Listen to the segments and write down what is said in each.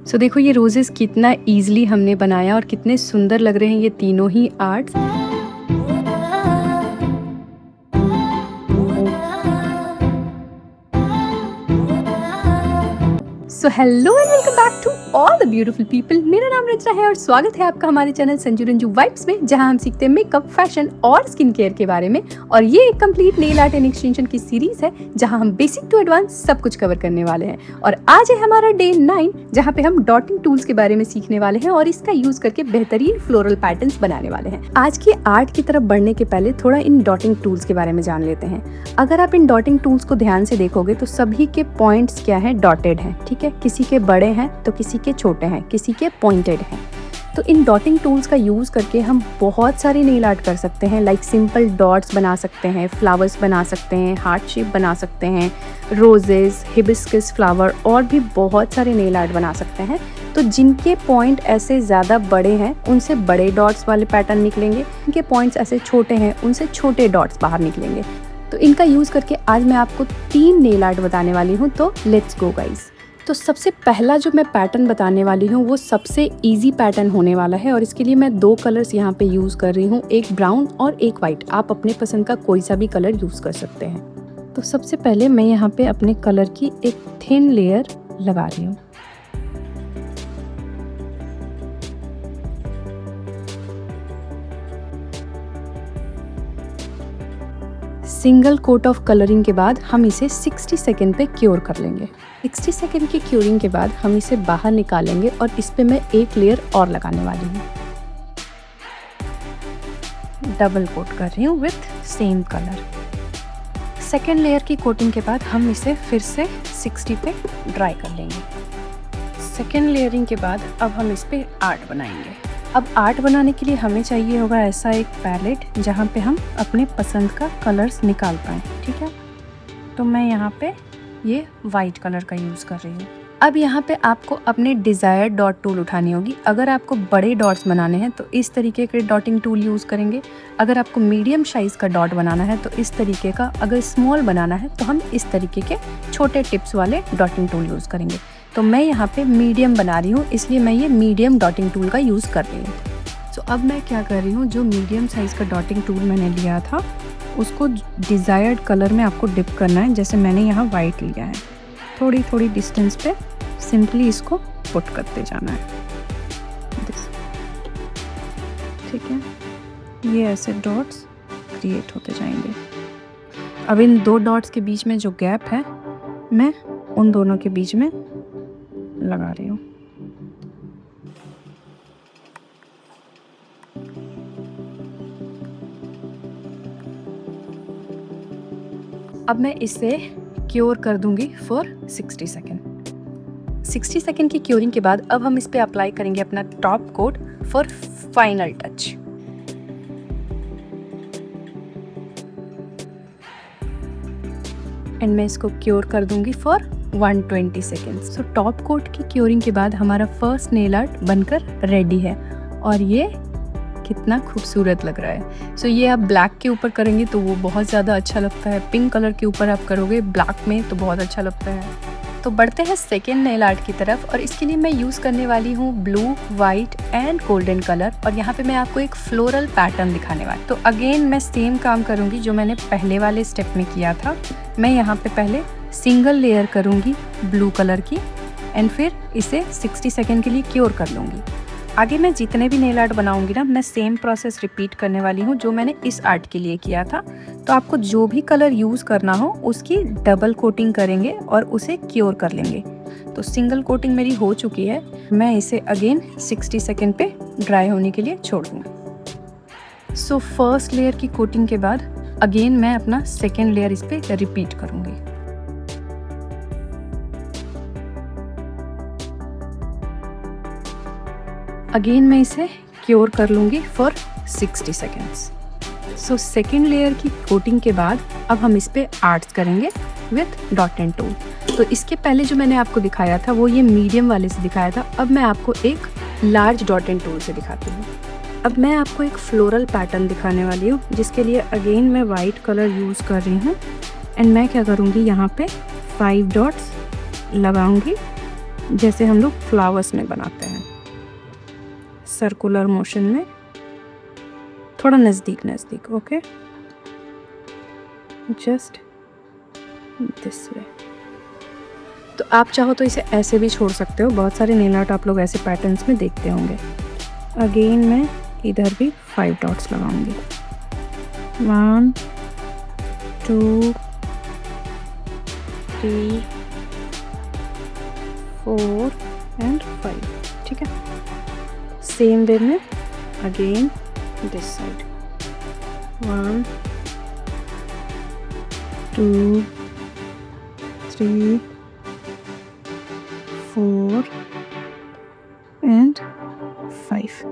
सो देखो ये रोजेस कितना इजीली हमने बनाया और कितने सुंदर लग रहे हैं ये तीनों ही arts. So hello and welcome back to all the beautiful people. मेरा नाम रचना है और स्वागत है आपका हमारे चैनल संजू रंजू वाइब्स में, जहां हम सीखते हैं मेकअप, फैशन और स्किन केयर के बारे में। और ये एक complete nail art and extension की सीरीज है जहां हम बेसिक टू एडवांस सब कुछ कवर करने वाले हैं। और आज है हमारा डे 9 जहां पे हम डॉटिंग टूल्स के बारे में सीखने वाले हैं और इसका यूज करके बेहतरीन फ्लोरल पैटर्न्स बनाने वाले हैं। आज की आर्ट की तरफ बढ़ने के पहले थोड़ा इन डॉटिंग टूल्स के बारे में जान लेते हैं। अगर आप इन डॉटिंग टूल्स को ध्यान से देखोगे तो सभी के पॉइंट्स क्या है, डॉटेड है। ठीक है, किसी के बड़े हैं तो किसी के छोटे हैं, किसी के पॉइंटेड हैं। तो इन डॉटिंग टूल्स का यूज़ करके हम बहुत सारे नेल आर्ट कर सकते हैं। लाइक सिंपल डॉट्स बना सकते हैं, फ्लावर्स बना सकते हैं, हार्ट शेप बना सकते हैं, रोजेस, हिबिस्कस फ्लावर और भी बहुत सारे नेल आर्ट बना सकते हैं। तो जिनके पॉइंट ऐसे ज़्यादा बड़े हैं उनसे बड़े डॉट्स वाले पैटर्न निकलेंगे, जिनके पॉइंट्स ऐसे छोटे हैं उनसे छोटे डॉट्स बाहर निकलेंगे। तो इनका यूज़ करके आज मैं आपको 3 नेल आर्ट बताने वाली हूँ। तो लेट्स गो गाइस। तो सबसे पहला जो मैं पैटर्न बताने वाली हूँ वो सबसे इजी पैटर्न होने वाला है और इसके लिए मैं 2 कलर्स यहाँ पे यूज़ कर रही हूँ, एक ब्राउन और एक वाइट। आप अपने पसंद का कोई सा भी कलर यूज़ कर सकते हैं। तो सबसे पहले मैं यहाँ पे अपने कलर की एक थिन लेयर लगा रही हूँ। सिंगल कोट ऑफ कलरिंग के बाद हम इसे 60 सेकेंड पे क्योर कर लेंगे। 60 सेकेंड की क्योरिंग के बाद हम इसे बाहर निकालेंगे और इस पे मैं एक लेयर और लगाने वाली हूँ। डबल कोट कर रही हूँ with same colour. Second layer की कोटिंग के बाद हम इसे फिर से 60 पे ड्राई कर लेंगे। सेकेंड लेयरिंग के बाद अब हम इस पे आर्ट बनाएंगे। अब आर्ट बनाने के लिए हमें चाहिए होगा ऐसा एक पैलेट जहाँ पे हम अपने पसंद का कलर्स निकाल पाएँ। ठीक है, तो मैं यहाँ पे ये वाइट कलर का यूज़ कर रही हूँ। अब यहाँ पे आपको अपने डिज़ायर्ड डॉट टूल उठानी होगी। अगर आपको बड़े डॉट्स बनाने हैं तो इस तरीके के डॉटिंग टूल यूज़ करेंगे। अगर आपको मीडियम साइज़ का डॉट बनाना है तो इस तरीके का, अगर स्मॉल बनाना है तो हम इस तरीके के छोटे टिप्स वाले डॉटिंग टूल यूज़ करेंगे। तो मैं यहाँ पे मीडियम बना रही हूँ, इसलिए मैं ये मीडियम डॉटिंग टूल का यूज़ कर रही हूँ। तो अब मैं क्या कर रही हूँ, जो मीडियम साइज़ का डॉटिंग टूल मैंने लिया था उसको डिज़ायर्ड कलर में आपको डिप करना है। जैसे मैंने यहाँ वाइट लिया है, थोड़ी थोड़ी डिस्टेंस पे सिंपली इसको पुट करते जाना है। ठीक है, ये ऐसे डॉट्स क्रिएट होते जाएंगे। अब इन 2 डॉट्स के बीच में जो गैप है मैं उन दोनों के बीच में लगा रही हूँ। अब मैं इसे क्योर कर दूंगी फॉर 60 सेकेंड। 60 सेकेंड की क्योरिंग के बाद अब हम इस पे अप्लाई करेंगे अपना top coat for final touch. And मैं इसको क्योर कर दूंगी फॉर 120 सेकेंड्स। तो टॉप कोट की क्योरिंग के बाद हमारा फर्स्ट नेल आर्ट बनकर रेडी है और ये कितना खूबसूरत लग रहा है। सो ये आप ब्लैक के ऊपर करेंगे तो वो बहुत ज़्यादा अच्छा लगता है। पिंक कलर के ऊपर आप करोगे ब्लैक में तो बहुत अच्छा लगता है। तो बढ़ते हैं सेकेंड नेल आर्ट की तरफ और इसके लिए मैं यूज़ करने वाली हूँ blue, white and golden colour. और यहाँ पे मैं आपको एक फ्लोरल पैटर्न दिखाने वाली। तो अगेन मैं सेम काम करूँगी जो मैंने पहले वाले स्टेप में किया था। मैं यहाँ पे पहले सिंगल लेयर करूँगी ब्लू कलर की एंड फिर इसे 60 सेकेंड के लिए क्योर कर लूँगी। आगे मैं जितने भी नेल आर्ट बनाऊंगी ना, मैं सेम प्रोसेस रिपीट करने वाली हूँ जो मैंने इस आर्ट के लिए किया था। तो आपको जो भी कलर यूज़ करना हो उसकी डबल कोटिंग करेंगे और उसे क्योर कर लेंगे। तो सिंगल कोटिंग मेरी हो चुकी है, मैं इसे अगेन 60 सेकेंड पे ड्राई होने के लिए छोड़ दूँगी। सो फर्स्ट लेयर की कोटिंग के बाद अगेन मैं अपना सेकेंड लेयर इस पर रिपीट करूँगी। अगेन मैं इसे क्योर कर लूँगी for 60 seconds. So second layer की कोटिंग के बाद अब हम इस पे आर्ट्स करेंगे विथ डॉट एंड टूल। तो इसके पहले जो मैंने आपको दिखाया था वो ये मीडियम वाले से दिखाया था। अब मैं आपको एक लार्ज डॉट एंड टूल से दिखाती हूँ। अब मैं आपको एक फ्लोरल पैटर्न दिखाने वाली हूँ जिसके लिए अगेन मैं वाइट कलर यूज़ कर रही हूँ एंड मैं क्या करूँगी, यहाँ पे 5 डॉट्स लगाऊंगी जैसे हम लोग फ्लावर्स में बनाते हैं, सर्कुलर मोशन में, थोड़ा नज़दीक नज़दीक। Okay, just this way. तो आप चाहो तो इसे ऐसे भी छोड़ सकते हो, बहुत सारे नेल आर्ट आप लोग ऐसे पैटर्न्स में देखते होंगे। अगेन मैं इधर भी 5 डॉट्स लगाऊंगी, 1 2 3 4 एंड 5। ठीक है, सेम वे में अगेन दिस साइड, 1 2 3 4 and 5।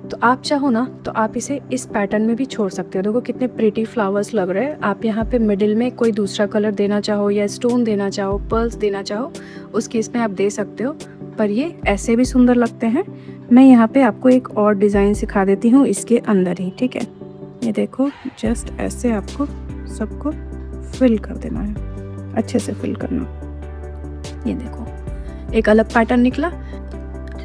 तो आप चाहो ना तो आप इसे इस पैटर्न में भी छोड़ सकते हो। देखो कितने प्रिटी फ्लावर्स लग रहे हैं। आप यहाँ पे मिडिल में कोई दूसरा कलर देना चाहो या स्टोन देना चाहो, पर्ल्स देना चाहो, उस केस में आप दे सकते हो, पर ये ऐसे भी सुंदर लगते हैं। मैं यहाँ पे आपको एक और डिज़ाइन सिखा देती हूँ इसके अंदर ही। ठीक है, ये देखो, जस्ट ऐसे आपको सबको फिल कर देना है, अच्छे से फिल करना। ये देखो एक अलग पैटर्न निकला।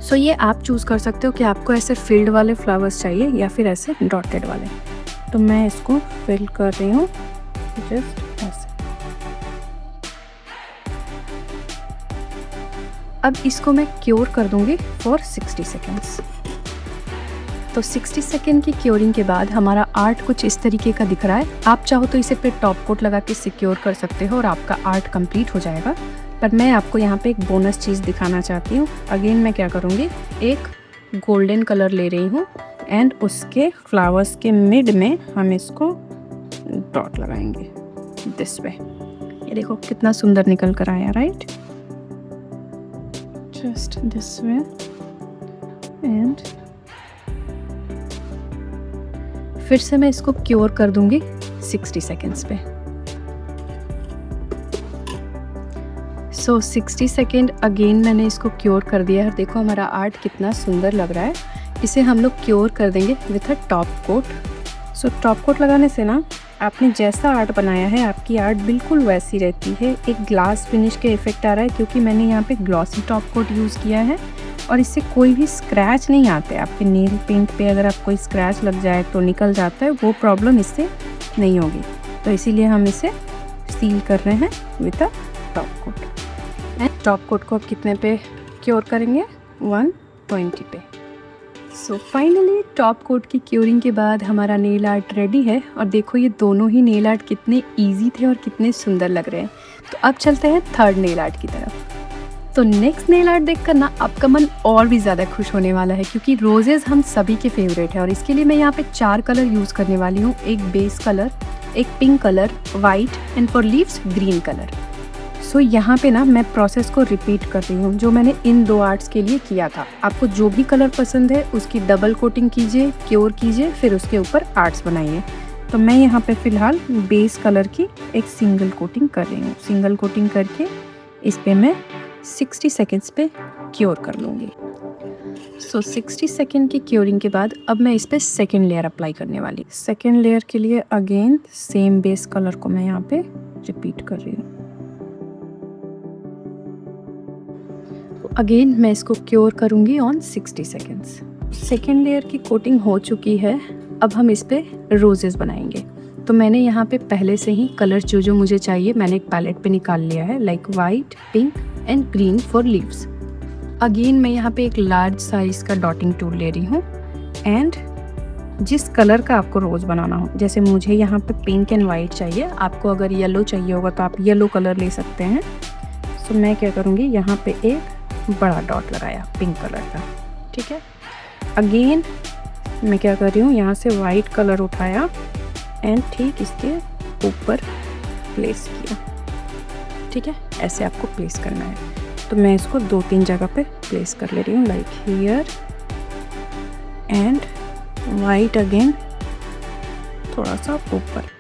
सो ये आप चूज़ कर सकते हो कि आपको ऐसे फिल्ड वाले फ्लावर्स चाहिए या फिर ऐसे डॉटेड वाले। तो मैं इसको फिल कर रही हूँ जस्ट ऐसे। अब इसको मैं क्योर कर दूंगी फॉर 60 सेकेंड्स। तो 60 सेकेंड की क्योरिंग के बाद हमारा आर्ट कुछ इस तरीके का दिख रहा है। आप चाहो तो इसे फिर टॉप कोट लगा के सिक्योर कर सकते हो और आपका आर्ट कंप्लीट हो जाएगा। पर मैं आपको यहाँ पे एक बोनस चीज़ दिखाना चाहती हूँ। अगेन मैं क्या करूँगी, एक गोल्डन कलर ले रही हूँ एंड उसके फ्लावर्स के मिड में हम इसको डॉट लगाएंगे दिस वे। ये देखो कितना सुंदर निकल कर आया, right? Just this way and फिर से मैं इसको क्योर कर दूंगी 60 सेकेंड्स पे। सो 60 सेकेंड अगेन मैंने इसको क्योर कर दिया है। देखो हमारा आर्ट कितना सुंदर लग रहा है। इसे हम लोग क्योर कर देंगे with a top coat. So top coat लगाने से ना आपने जैसा आर्ट बनाया है आपकी आर्ट बिल्कुल वैसी रहती है। एक ग्लास फिनिश के इफेक्ट आ रहा है क्योंकि मैंने यहाँ पे ग्लॉसी टॉप कोट यूज़ किया है और इससे कोई भी स्क्रैच नहीं आते। आपके नेल पेंट पे अगर आप कोई स्क्रैच लग जाए तो निकल जाता है, वो प्रॉब्लम इससे नहीं होगी। तो इसीलिए हम इसे सील कर रहे हैं with a top coat. And top coat को आप कितने पे क्योर करेंगे? 120 पे। सो फाइनली टॉप कोट की क्योरिंग के बाद हमारा नेल आर्ट रेडी है। और देखो ये दोनों ही नेल आर्ट कितने ईजी थे और कितने सुंदर लग रहे हैं। तो अब चलते हैं थर्ड नेल आर्ट की तरफ। तो नेक्स्ट नेल आर्ट देखकर ना आपका मन और भी ज़्यादा खुश होने वाला है क्योंकि रोजेज़ हम सभी के फेवरेट है। और इसके लिए मैं यहाँ पे 4 कलर यूज़ करने वाली हूँ। एक बेस कलर, एक pink colour, white and for leaves green colour. So यहाँ पे ना मैं प्रोसेस को रिपीट कर रही हूँ जो मैंने इन 2 आर्ट्स के लिए किया था। आपको जो भी कलर पसंद है उसकी डबल कोटिंग कीजिए, क्योर कीजिए, फिर उसके ऊपर आर्ट्स बनाइए। तो मैं यहाँ पे फ़िलहाल बेस कलर की एक सिंगल कोटिंग कर रही हूँ। सिंगल कोटिंग करके इस पे मैं 60 सेकेंड्स पे क्योर कर लूँगी। सो 60 सेकेंड की क्योरिंग के बाद अब मैं इस पे सेकेंड लेयर अप्लाई करने वाली। सेकेंड लेयर के लिए अगेन सेम बेस कलर को मैं यहाँ पे रिपीट कर रही हूँ। अगेन मैं इसको क्योर करूँगी ऑन 60 सेकेंड्स। सेकेंड लेयर की कोटिंग हो चुकी है। अब हम इस पे रोजेस बनाएंगे। तो मैंने यहाँ पे पहले से ही कलर जो मुझे चाहिए मैंने एक पैलेट पे निकाल लिया है, like white, pink and green for leaves. Again मैं यहाँ पे एक लार्ज साइज का डॉटिंग टूल ले रही हूँ एंड जिस कलर का आपको रोज़ बनाना हो, जैसे मुझे यहाँ पे पिंक एंड वाइट चाहिए, आपको अगर येलो चाहिए होगा तो आप येलो कलर ले सकते हैं। सो मैं क्या करूँगी, यहाँ पे एक बड़ा डॉट लगाया पिंक कलर का। ठीक है, अगेन मैं क्या कर रही हूँ, यहाँ से वाइट कलर उठाया एंड ठीक इसके ऊपर प्लेस किया। ठीक है, ऐसे आपको प्लेस करना है। तो मैं इसको 2-3 जगह पे प्लेस कर ले रही हूँ, like here and white again थोड़ा सा ऊपर,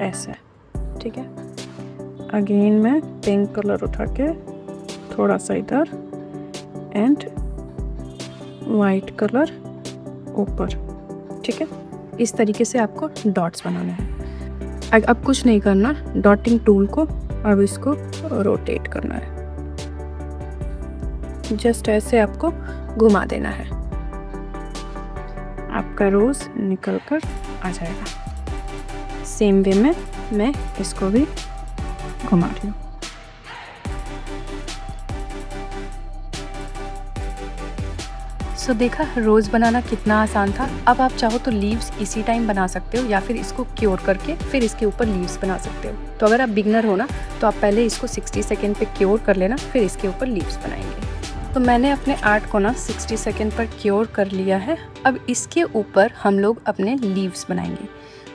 ऐसे। ठीक है, अगेन मैं पिंक कलर उठा के थोड़ा सा इधर एंड वाइट कलर ऊपर, ठीक है। इस तरीके से आपको डॉट्स बनाने हैं। अब कुछ नहीं करना, डॉटिंग टूल को अब इसको रोटेट करना है, जस्ट ऐसे आपको घुमा देना है, आपका रोज निकल कर आ जाएगा। सेम वे में मैं इसको भी घुमा रही हूँ। सो देखा रोज़ बनाना कितना आसान था। अब आप चाहो तो लीव्स इसी टाइम बना सकते हो या फिर इसको क्योर करके फिर इसके ऊपर लीव्स बना सकते हो। तो अगर आप बिगनर हो ना तो आप पहले इसको 60 सेकेंड पे क्योर कर लेना, फिर इसके ऊपर लीव्स बनाएंगे। तो मैंने अपने आर्ट को ना 60 सेकेंड पर क्योर कर लिया है। अब इसके ऊपर हम लोग अपने लीव्स बनाएंगे।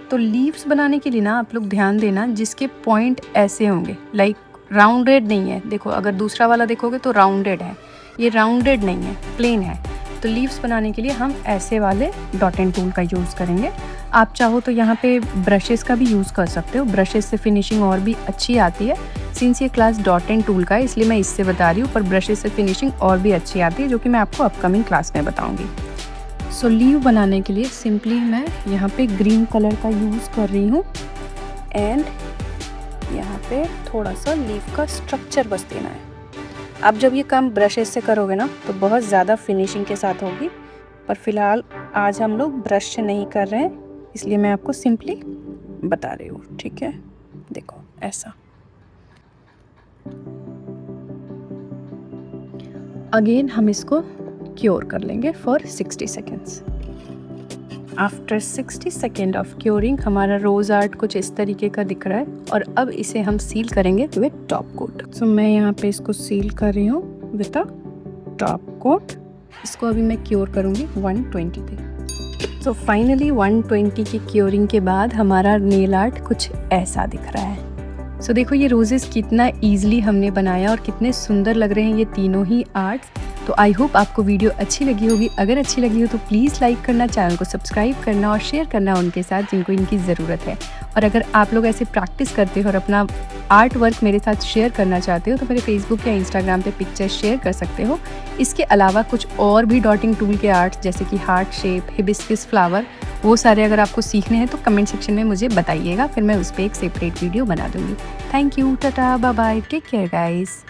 तो लीव्स बनाने के लिए ना आप लोग ध्यान देना, जिसके पॉइंट ऐसे होंगे, लाइक राउंडेड नहीं है। देखो अगर दूसरा वाला देखोगे तो राउंडेड है, ये राउंडेड नहीं है, प्लेन है। तो लीव्स बनाने के लिए हम ऐसे वाले डॉट एंड टूल का यूज़ करेंगे। आप चाहो तो यहाँ पे ब्रशेस का भी यूज़ कर सकते हो, ब्रशेस से फिनिशिंग और भी अच्छी आती है। सिंस ये क्लास डॉट एंड टूल का है इसलिए मैं इससे बता रही हूँ, पर ब्रशेस से फिनिशिंग और भी अच्छी आती है, जो कि मैं आपको अपकमिंग क्लास में बताऊँगी। सो लीव बनाने के लिए सिंपली मैं यहाँ पे ग्रीन कलर का यूज़ कर रही हूँ एंड यहाँ पे थोड़ा सा लीव का स्ट्रक्चर बस देना है। अब जब ये काम ब्रशेस से करोगे ना तो बहुत ज़्यादा फिनिशिंग के साथ होगी, पर फिलहाल आज हम लोग ब्रश से नहीं कर रहे हैं, इसलिए मैं आपको सिंपली बता रही हूँ। ठीक है, देखो ऐसा। अगेन हम इसको क्योर कर लेंगे for 60 seconds. After 60 second of curing हमारा रोज़ आर्ट कुछ इस तरीके का दिख रहा है और अब इसे हम सील करेंगे विद टॉप कोट। सो मैं यहाँ पे इसको सील कर रही हूँ विद अ टॉप कोट। इसको अभी मैं क्योर करूँगी 120 पे। सो फाइनली 120 की क्योरिंग के बाद हमारा नेल आर्ट कुछ ऐसा दिख रहा है। सो देखो ये रोजेस कितना ईजिली हमने बनाया और कितने सुंदर लग रहे हैं ये तीनों ही आर्ट्स। तो आई होप आपको वीडियो अच्छी लगी होगी। अगर अच्छी लगी हो तो प्लीज़ लाइक करना, चैनल को सब्सक्राइब करना और शेयर करना उनके साथ जिनको इनकी ज़रूरत है। और अगर आप लोग ऐसे प्रैक्टिस करते हो और अपना आर्ट वर्क मेरे साथ शेयर करना चाहते हो तो मेरे फेसबुक या इंस्टाग्राम पे पिक्चर शेयर कर सकते हो। इसके अलावा कुछ और भी डॉटिंग टूल के आर्ट्स जैसे कि हार्ट शेप, हिबिस्कस फ्लावर, वो सारे अगर आपको सीखने हैं तो कमेंट सेक्शन में मुझे बताइएगा, फिर मैं उस पर एक सेपरेट वीडियो बना दूँगी। Thank you, tata, bye bye, take care guys.